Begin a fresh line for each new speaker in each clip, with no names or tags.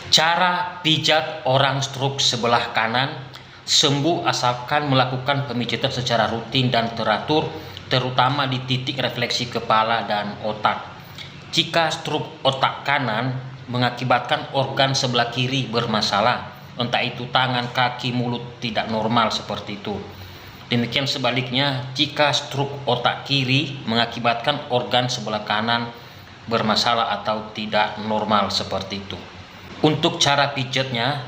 Cara pijat orang stroke sebelah kanan sembuh asalkan melakukan pemijatan secara rutin dan teratur, terutama di titik refleksi kepala dan otak. Jika stroke otak kanan mengakibatkan organ sebelah kiri bermasalah, entah itu tangan, kaki, mulut tidak normal seperti itu. Demikian sebaliknya, jika stroke otak kiri mengakibatkan organ sebelah kanan bermasalah atau tidak normal seperti itu. Untuk cara pijatnya,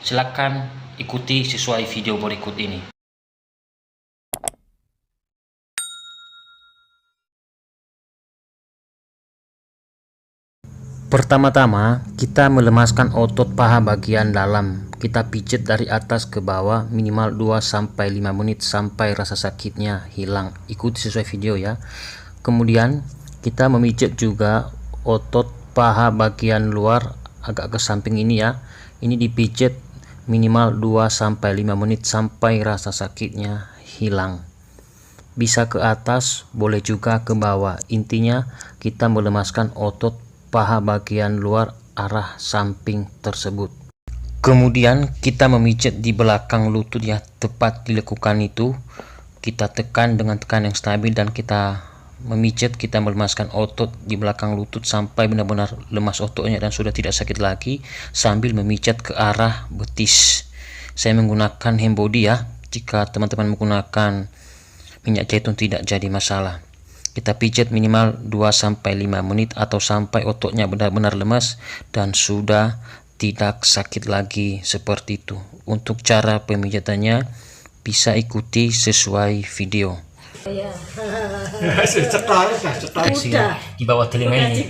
silakan ikuti sesuai video berikut ini. Pertama-tama, kita melemaskan otot paha bagian dalam. Kita pijat dari atas ke bawah minimal 2-5 menit sampai rasa sakitnya hilang. Ikuti sesuai video ya. Kemudian, kita memijat juga otot paha bagian luar agak ke samping ini ya. Ini dipijat minimal 2-5 menit sampai rasa sakitnya hilang. Bisa ke atas, boleh juga ke bawah. Intinya kita melemaskan otot paha bagian luar arah samping tersebut. Kemudian kita memijat di belakang lutut ya, tepat di lekukan itu. Kita tekan dengan tekan yang stabil dan kita memijat, kita melemaskan otot di belakang lutut sampai benar-benar lemas ototnya dan sudah tidak sakit lagi, sambil memijat ke arah betis. Saya menggunakan hand body ya. Jika teman-teman menggunakan minyak zaitun tidak jadi masalah. Kita pijat minimal 2-5 menit atau sampai ototnya benar-benar lemas dan sudah tidak sakit lagi seperti itu. Untuk cara pemijatannya bisa ikuti sesuai video. Di bawah telinga ini.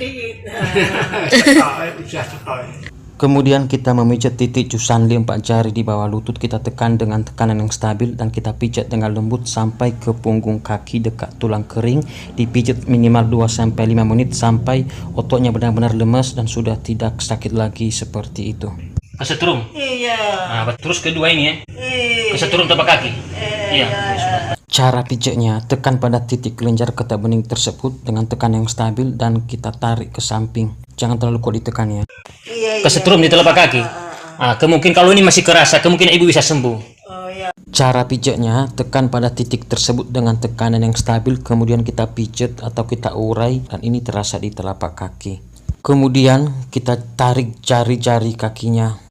Kemudian kita memijat titik Cusanli 4 jari di bawah lutut. Kita tekan dengan tekanan yang stabil dan kita pijat dengan lembut sampai ke punggung kaki dekat tulang kering. Dipijat minimal 2-5 menit sampai ototnya benar-benar lemas dan sudah tidak sakit lagi seperti itu. Kesetrum? Iya. Nah, terus kedua ini ya? Kesetrum tapak kaki? Iya. Cara pijatnya, tekan pada titik kelenjar getah bening tersebut dengan tekan yang stabil dan kita tarik ke samping. Jangan terlalu kuat ditekan ya. Kesetrum di telapak kaki. Kemungkinan kalau ini masih kerasa, kemungkinan ibu bisa sembuh. Cara pijatnya, tekan pada titik tersebut dengan tekanan yang stabil, kemudian kita pijat atau kita urai dan ini terasa di telapak kaki. Kemudian kita tarik jari-jari kakinya.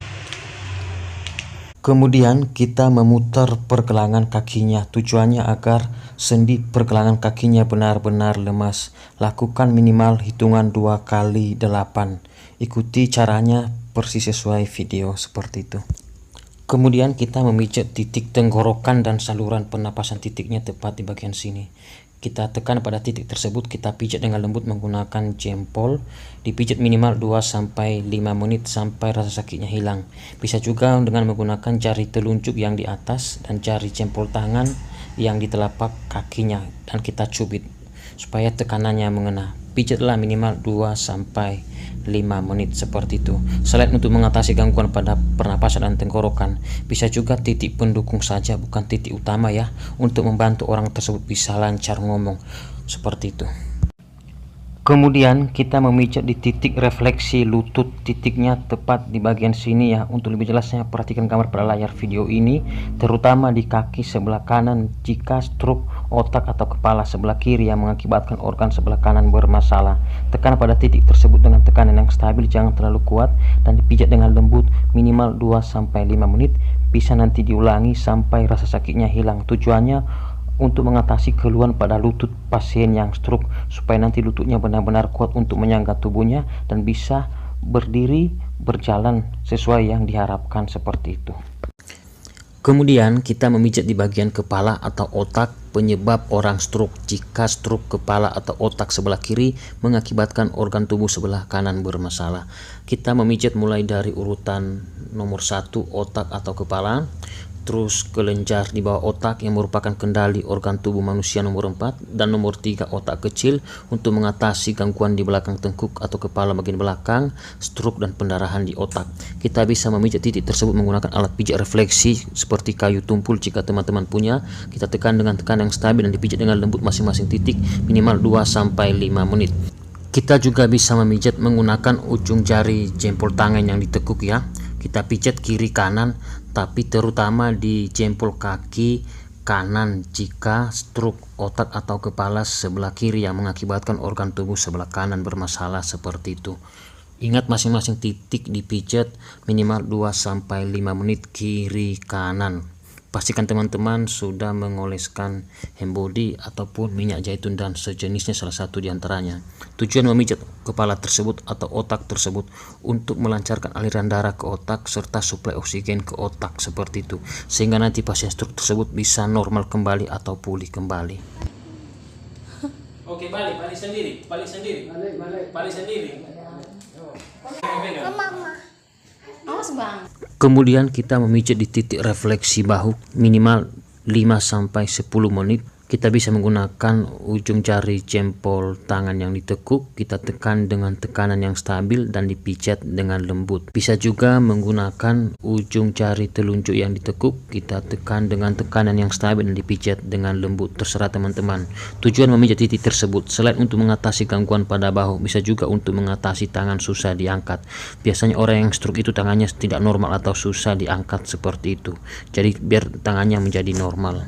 Kemudian kita memutar pergelangan kakinya, tujuannya agar sendi pergelangan kakinya benar-benar lemas. Lakukan minimal hitungan 2 kali 8. Ikuti caranya persis sesuai video seperti itu. Kemudian kita memijat titik tenggorokan dan saluran pernapasan, titiknya tepat di bagian sini. Kita tekan pada titik tersebut, kita pijat dengan lembut menggunakan jempol. Dipijat minimal 2-5 menit sampai rasa sakitnya hilang. Bisa juga dengan menggunakan jari telunjuk yang di atas dan jari jempol tangan yang di telapak kakinya dan kita cubit supaya tekanannya mengena. Pijatlah minimal 2-5 menit seperti itu. Selain untuk mengatasi gangguan pada pernapasan dan tenggorokan, bisa juga titik pendukung saja, bukan titik utama ya, untuk membantu orang tersebut bisa lancar ngomong seperti itu. Kemudian kita memijat di titik refleksi lutut, titiknya tepat di bagian sini ya. Untuk lebih jelasnya perhatikan gambar pada layar video ini, terutama di kaki sebelah kanan jika stroke otak atau kepala sebelah kiri yang mengakibatkan organ sebelah kanan bermasalah. Tekan pada titik tersebut dengan tekanan yang stabil, jangan terlalu kuat, dan dipijat dengan lembut minimal 2-5 menit. Bisa nanti diulangi sampai rasa sakitnya hilang. Tujuannya untuk mengatasi keluhan pada lutut pasien yang stroke supaya nanti lututnya benar-benar kuat untuk menyangga tubuhnya dan bisa berdiri berjalan sesuai yang diharapkan seperti itu. Kemudian kita memijat di bagian kepala atau otak penyebab orang stroke. Jika stroke kepala atau otak sebelah kiri mengakibatkan organ tubuh sebelah kanan bermasalah, kita memijat mulai dari urutan nomor 1 otak atau kepala, terus kelenjar di bawah otak yang merupakan kendali organ tubuh manusia nomor 4, dan nomor 3 otak kecil untuk mengatasi gangguan di belakang tengkuk atau kepala bagian belakang, stroke dan pendarahan di otak. Kita bisa memijat titik tersebut menggunakan alat pijat refleksi seperti kayu tumpul jika teman-teman punya. Kita tekan dengan tekan yang stabil dan dipijat dengan lembut masing-masing titik minimal 2-5 menit. Kita juga bisa memijat menggunakan ujung jari jempol tangan yang ditekuk ya. Kita pijat kiri kanan, tapi terutama di jempol kaki kanan jika stroke otak atau kepala sebelah kiri yang mengakibatkan organ tubuh sebelah kanan bermasalah seperti itu. Ingat, masing-masing titik dipijat minimal 2-5 menit kiri kanan. Pastikan teman-teman sudah mengoleskan hembody ataupun minyak zaitun dan sejenisnya, salah satu diantaranya. Tujuan memijat kepala tersebut atau otak tersebut untuk melancarkan aliran darah ke otak serta suplai oksigen ke otak seperti itu, sehingga nanti pasien stroke tersebut bisa normal kembali atau pulih kembali.
Oke, balik sendiri, balik sendiri.
Mama. Awas bang.
Kemudian kita memijat di titik refleksi bahu minimal 5-10 menit. Kita bisa menggunakan ujung jari jempol tangan yang ditekuk, kita tekan dengan tekanan yang stabil dan dipijat dengan lembut. Bisa juga menggunakan ujung jari telunjuk yang ditekuk, kita tekan dengan tekanan yang stabil dan dipijat dengan lembut. Terserah teman-teman. Tujuan memijat titik tersebut selain untuk mengatasi gangguan pada bahu, bisa juga untuk mengatasi tangan susah diangkat. Biasanya orang yang stroke itu tangannya tidak normal atau susah diangkat seperti itu. Jadi biar tangannya menjadi normal.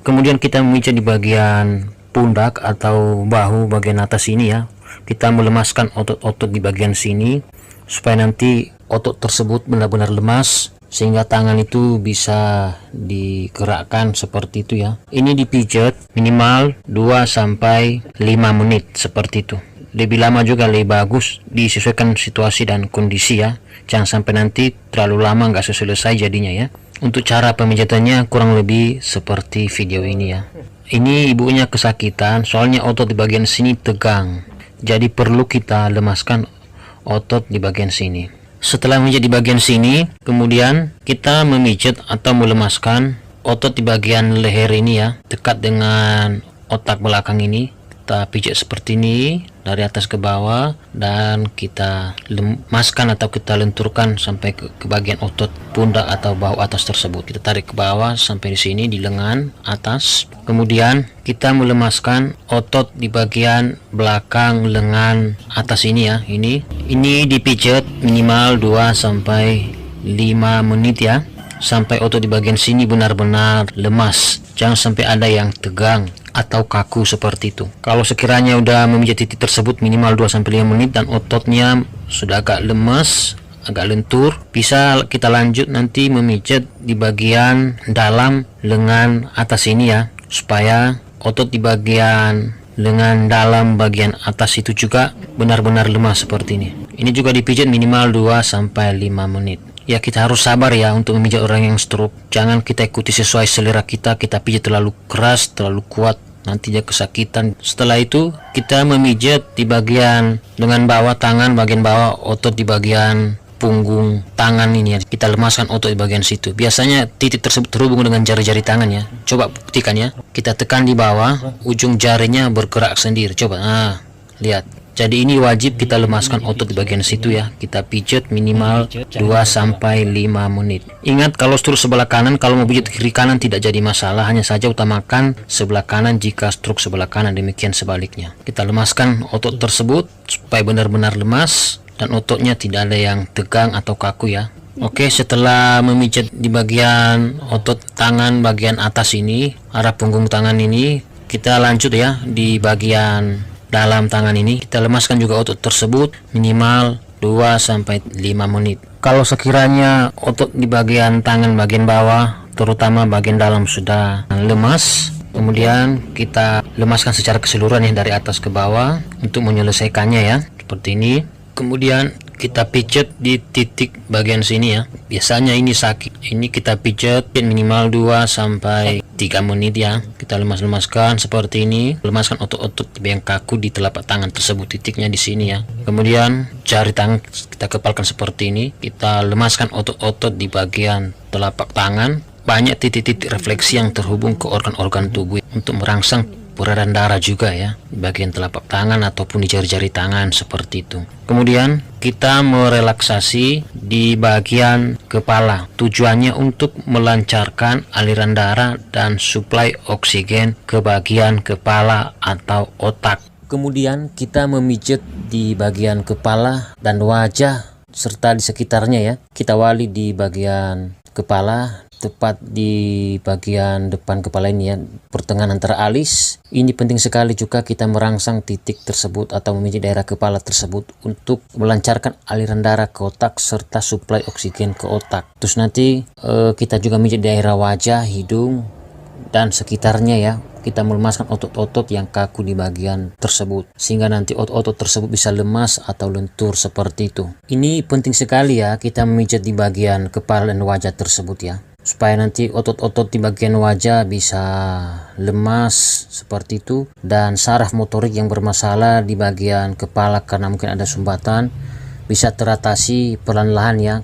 Kemudian kita memijat di bagian pundak atau bahu bagian atas ini ya. Kita melemaskan otot-otot di bagian sini supaya nanti otot tersebut benar-benar lemas sehingga tangan itu bisa digerakkan seperti itu ya. Ini dipijat minimal 2-5 menit seperti itu. Lebih lama juga lebih bagus, disesuaikan situasi dan kondisi ya. Jangan sampai nanti terlalu lama nggak selesai jadinya ya. Untuk cara pemijatannya kurang lebih seperti video ini ya. Ini ibunya kesakitan soalnya otot di bagian sini tegang, jadi perlu kita lemaskan otot di bagian sini. Setelah memijat di bagian sini, kemudian kita memijat atau melemaskan otot di bagian leher ini ya, dekat dengan otak belakang ini. Kita pijat seperti ini dari atas ke bawah dan kita lemaskan atau kita lenturkan sampai ke bagian otot pundak atau bahu atas tersebut. Kita tarik ke bawah sampai di sini di lengan atas. Kemudian kita melemaskan otot di bagian belakang lengan atas ini ya. Ini dipijat minimal 2-5 menit ya, sampai otot di bagian sini benar-benar lemas. Jangan sampai ada yang tegang atau kaku seperti itu. Kalau sekiranya udah memijat titik tersebut minimal 2-5 menit dan ototnya sudah agak lemas, agak lentur, bisa kita lanjut nanti memijat di bagian dalam lengan atas ini ya, supaya otot di bagian lengan dalam bagian atas itu juga benar-benar lemas seperti ini. Ini juga dipijat minimal 2-5 menit. Ya, kita harus sabar ya untuk memijat orang yang stroke. Jangan kita ikuti sesuai selera kita pijat terlalu keras, terlalu kuat, nanti dia kesakitan. Setelah itu kita memijat di bagian lengan bawah tangan, bagian bawah otot di bagian punggung tangan ini ya. Kita lemaskan otot di bagian situ. Biasanya titik tersebut terhubung dengan jari-jari tangan ya. Coba buktikan ya. Kita tekan di bawah, ujung jarinya bergerak sendiri. Coba, lihat. Jadi ini wajib kita lemaskan otot di bagian situ ya. Kita pijat minimal 2-5 menit. Ingat, kalau stroke sebelah kanan, kalau mau pijat kiri kanan tidak jadi masalah, hanya saja utamakan sebelah kanan jika stroke sebelah kanan, demikian sebaliknya. Kita lemaskan otot tersebut supaya benar-benar lemas dan ototnya tidak ada yang tegang atau kaku ya. Oke, setelah memijat di bagian otot tangan bagian atas ini, arah punggung tangan ini, kita lanjut ya di bagian dalam tangan ini. Kita lemaskan juga otot tersebut minimal 2-5 menit. Kalau sekiranya otot di bagian tangan bagian bawah, terutama bagian dalam sudah lemas, kemudian kita lemaskan secara keseluruhan ya dari atas ke bawah untuk menyelesaikannya ya, seperti ini. Kemudian kita pijat di titik bagian sini ya. Biasanya ini sakit. Ini kita pijat minimal 2-3 menit ya. Kita lemaskan seperti ini. Lemaskan otot-otot yang kaku di telapak tangan tersebut, titiknya di sini ya. Kemudian jari tangan kita kepalkan seperti ini. Kita lemaskan otot-otot di bagian telapak tangan. Banyak titik-titik refleksi yang terhubung ke organ-organ tubuh untuk merangsang peredaran darah juga ya, bagian telapak tangan ataupun di jari-jari tangan seperti itu. Kemudian kita merelaksasi di bagian kepala. Tujuannya untuk melancarkan aliran darah dan suplai oksigen ke bagian kepala atau otak. Kemudian kita memijat di bagian kepala dan wajah serta di sekitarnya ya. Kita wali di bagian kepala, tepat di bagian depan kepala ini ya, pertengahan antara alis. Ini penting sekali juga kita merangsang titik tersebut atau memijat daerah kepala tersebut untuk melancarkan aliran darah ke otak serta suplai oksigen ke otak. Terus nanti kita juga memijat daerah wajah, hidung, dan sekitarnya ya. Kita melemaskan otot-otot yang kaku di bagian tersebut sehingga nanti otot-otot tersebut bisa lemas atau lentur seperti itu. Ini penting sekali ya, kita memijat di bagian kepala dan wajah tersebut ya, supaya nanti otot-otot di bagian wajah bisa lemas seperti itu, dan saraf motorik yang bermasalah di bagian kepala karena mungkin ada sumbatan bisa teratasi perlahan-lahan ya,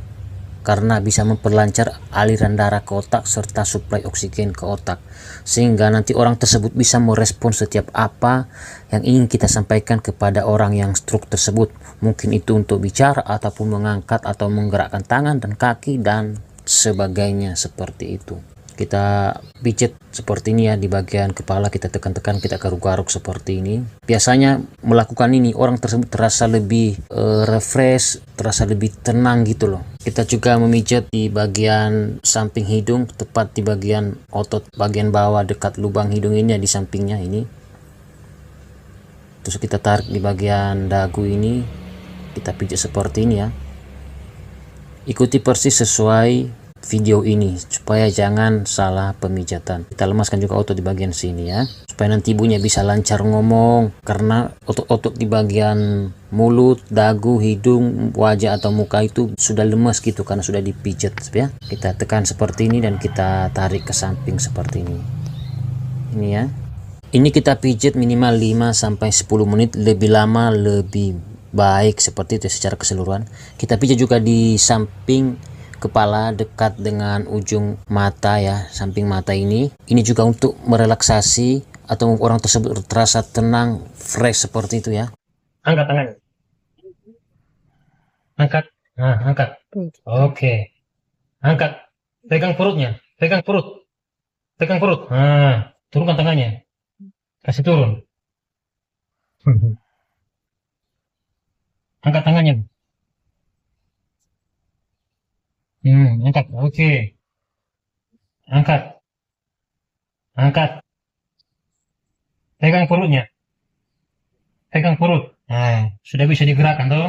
karena bisa memperlancar aliran darah ke otak serta suplai oksigen ke otak, sehingga nanti orang tersebut bisa merespon setiap apa yang ingin kita sampaikan kepada orang yang stroke tersebut. Mungkin itu untuk bicara ataupun mengangkat atau menggerakkan tangan dan kaki dan sebagainya seperti itu. Kita pijat seperti ini ya di bagian kepala, kita tekan-tekan, kita garuk-garuk seperti ini. Biasanya melakukan ini orang tersebut terasa lebih refresh, terasa lebih tenang gitu loh. Kita juga memijat di bagian samping hidung, tepat di bagian otot bagian bawah dekat lubang hidung ini ya, di sampingnya ini. Terus kita tarik di bagian dagu ini, kita pijat seperti ini ya. Ikuti persis sesuai video ini supaya jangan salah pemijatan. Kita lemaskan juga otot di bagian sini ya, supaya nanti ibunya bisa lancar ngomong, karena otot-otot di bagian mulut, dagu, hidung, wajah atau muka itu sudah lemas gitu karena sudah dipijat ya. Kita tekan seperti ini dan kita tarik ke samping seperti ini. Ini ya. Ini kita pijat minimal 5-10 menit, lebih lama lebih baik seperti itu secara keseluruhan. Kita pijat juga di samping kepala dekat dengan ujung mata ya, samping mata ini. Ini juga untuk merelaksasi atau orang tersebut terasa tenang, fresh seperti itu ya. Angkat tangan. Angkat. Nah, angkat. Oke. Angkat. Pegang perutnya. Pegang perut. Pegang perut. Nah, turunkan tangannya. Kasih turun. Angkat tangannya. Angkat. Oke. Angkat. Angkat. Pegang perutnya. Pegang perut. Nah, sudah bisa digerakkan toh.